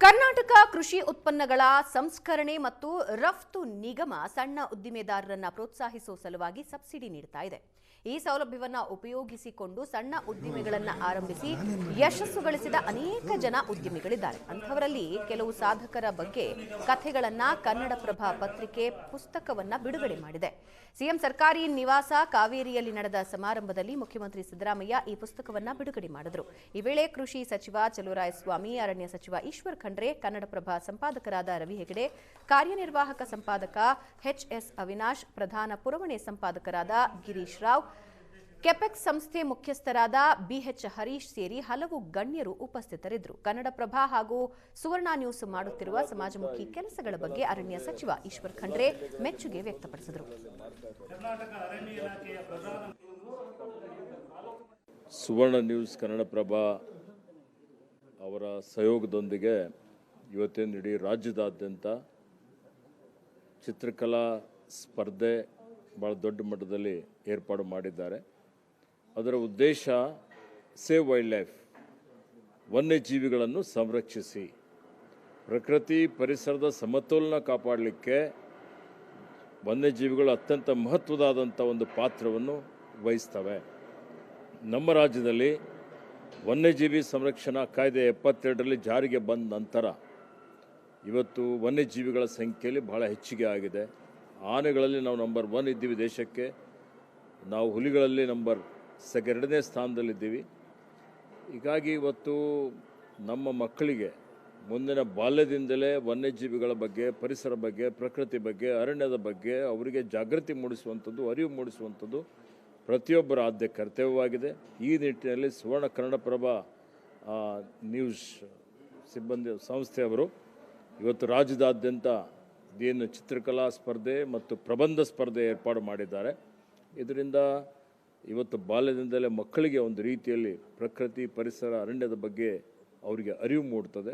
ಕರ್ನಾಟಕ ಕೃಷಿ ಉತ್ಪನ್ನಗಳ ಸಂಸ್ಕರಣೆ ಮತ್ತು ರಫ್ತು ನಿಗಮ ಸಣ್ಣ ಉದ್ದಿಮೆದಾರರನ್ನು ಪ್ರೋತ್ಸಾಹಿಸುವ ಸಲುವಾಗಿ ಸಬ್ಸಿಡಿ ನೀಡುತ್ತಾ ಇದೆ. ಈ ಸೌಲಭ್ಯವನ್ನು ಉಪಯೋಗಿಸಿಕೊಂಡು ಸಣ್ಣ ಉದ್ದಿಮೆಗಳನ್ನು ಆರಂಭಿಸಿ ಯಶಸ್ಸು ಗಳಿಸಿದ ಅನೇಕ ಜನ ಉದ್ಯಮಿಗಳಿದ್ದಾರೆ. ಅಂಥವರಲ್ಲಿ ಕೆಲವು ಸಾಧಕರ ಬಗ್ಗೆ ಕಥೆಗಳನ್ನು ಕನ್ನಡಪ್ರಭ ಪತ್ರಿಕೆ ಪುಸ್ತಕವನ್ನು ಬಿಡುಗಡೆ ಮಾಡಿದೆ. ಸಿಎಂ ಸರ್ಕಾರಿ ನಿವಾಸ ಕಾವೇರಿಯಲ್ಲಿ ನಡೆದ ಸಮಾರಂಭದಲ್ಲಿ ಮುಖ್ಯಮಂತ್ರಿ ಸಿದ್ದರಾಮಯ್ಯ ಈ ಪುಸ್ತಕವನ್ನು ಬಿಡುಗಡೆ ಮಾಡಿದರು. ಈ ವೇಳೆ ಕೃಷಿ ಸಚಿವ ಚಲುವರಾಯಸ್ವಾಮಿ, ಅರಣ್ಯ ಸಚಿವ ಈಶ್ವರ್ ಖಂಡ್ರೆ, ಕನ್ನಡಪ್ರಭ ಸಂಪಾದಕರಾದ ರವಿ ಹೆಗಡೆ, ಕಾರ್ಯನಿರ್ವಾಹಕ ಸಂಪಾದಕ ಎಚ್ಎಸ್ ಅವಿನಾಶ್, ಪ್ರಧಾನ ಪುರವಣೆ ಸಂಪಾದಕರಾದ ಗಿರೀಶ್ ರಾವ್, ಕೆಪೆಕ್ಸ್ ಸಂಸ್ಥೆ ಮುಖ್ಯಸ್ಥರಾದ ಬಿಎಚ್ ಹರೀಶ್ ಸೇರಿ ಹಲವು ಗಣ್ಯರು ಉಪಸ್ಥಿತರಿದ್ದರು. ಕನ್ನಡಪ್ರಭ ಹಾಗೂ ಸುವರ್ಣ ನ್ಯೂಸ್ ಮಾಡುತ್ತಿರುವ ಸಮಾಜಮುಖಿ ಕೆಲಸಗಳ ಬಗ್ಗೆ ಅರಣ್ಯ ಸಚಿವ ಈಶ್ವರ್ ಖಂಡ್ರೆ ಮೆಚ್ಚುಗೆ ವ್ಯಕ್ತಪಡಿಸಿದರು. ಸುವರ್ಣ ನ್ಯೂಸ್, ಕನ್ನಡಪ್ರಭ ಅವರ ಸಹಯೋಗದೊಂದಿಗೆ ಇವತ್ತಿನ ಇಡೀ ರಾಜ್ಯದಾದ್ಯಂತ ಚಿತ್ರಕಲಾ ಸ್ಪರ್ಧೆ ಭಾಳ ದೊಡ್ಡ ಮಟ್ಟದಲ್ಲಿ ಏರ್ಪಾಡು ಮಾಡಿದ್ದಾರೆ. ಅದರ ಉದ್ದೇಶ ಸೇವ್ ವೈಲ್ಡ್ ಲೈಫ್, ವನ್ಯಜೀವಿಗಳನ್ನು ಸಂರಕ್ಷಿಸಿ ಪ್ರಕೃತಿ ಪರಿಸರದ ಸಮತೋಲನ ಕಾಪಾಡಲಿಕ್ಕೆ ವನ್ಯಜೀವಿಗಳು ಅತ್ಯಂತ ಮಹತ್ವದಾದಂಥ ಒಂದು ಪಾತ್ರವನ್ನು ವಹಿಸ್ತವೆ. ನಮ್ಮ ರಾಜ್ಯದಲ್ಲಿ ವನ್ಯಜೀವಿ ಸಂರಕ್ಷಣಾ ಕಾಯ್ದೆ 72ರಲ್ಲಿ ಜಾರಿಗೆ ಬಂದ ನಂತರ ಇವತ್ತು ವನ್ಯಜೀವಿಗಳ ಸಂಖ್ಯೆಯಲ್ಲಿ ಬಹಳ ಹೆಚ್ಚಿಗೆ ಆಗಿದೆ. ಆನೆಗಳಲ್ಲಿ ನಾವು ನಂಬರ್ 1 ಇದ್ದೀವಿ ದೇಶಕ್ಕೆ. ನಾವು ಹುಲಿಗಳಲ್ಲಿ ನಂಬರ್ 2ನೇ ಸ್ಥಾನದಲ್ಲಿದ್ದೀವಿ. ಹೀಗಾಗಿ ಇವತ್ತು ನಮ್ಮ ಮಕ್ಕಳಿಗೆ ಮುಂದಿನ ಬಾಲ್ಯದಿಂದಲೇ ವನ್ಯಜೀವಿಗಳ ಬಗ್ಗೆ, ಪರಿಸರ ಬಗ್ಗೆ, ಪ್ರಕೃತಿ ಬಗ್ಗೆ, ಅರಣ್ಯದ ಬಗ್ಗೆ ಅವರಿಗೆ ಜಾಗೃತಿ ಮೂಡಿಸುವಂಥದ್ದು, ಅರಿವು ಮೂಡಿಸುವಂಥದ್ದು ಪ್ರತಿಯೊಬ್ಬರ ಆದ್ಯ ಕರ್ತವ್ಯವಾಗಿದೆ. ಈ ನಿಟ್ಟಿನಲ್ಲಿ ಸುವರ್ಣ ಕನ್ನಡಪ್ರಭ ನ್ಯೂಸ್ ಸಿಬ್ಬಂದಿ ಸಂಸ್ಥೆಯವರು ಇವತ್ತು ರಾಜ್ಯದಾದ್ಯಂತ ಏನು ಚಿತ್ರಕಲಾ ಸ್ಪರ್ಧೆ ಮತ್ತು ಪ್ರಬಂಧ ಸ್ಪರ್ಧೆ ಏರ್ಪಾಡು ಮಾಡಿದ್ದಾರೆ. ಇದರಿಂದ ಇವತ್ತು ಬಾಲ್ಯದಿಂದಲೇ ಮಕ್ಕಳಿಗೆ ಒಂದು ರೀತಿಯಲ್ಲಿ ಪ್ರಕೃತಿ, ಪರಿಸರ, ಅರಣ್ಯದ ಬಗ್ಗೆ ಅವರಿಗೆ ಅರಿವು ಮೂಡುತ್ತದೆ.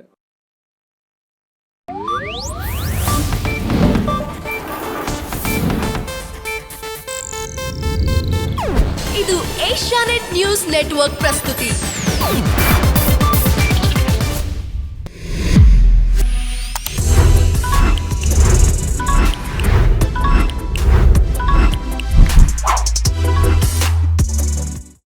ಇದು ಏಷ್ಯಾನೆಟ್ ನ್ಯೂಸ್ ನೆಟ್ವರ್ಕ್ ಪ್ರಸ್ತುತಿ.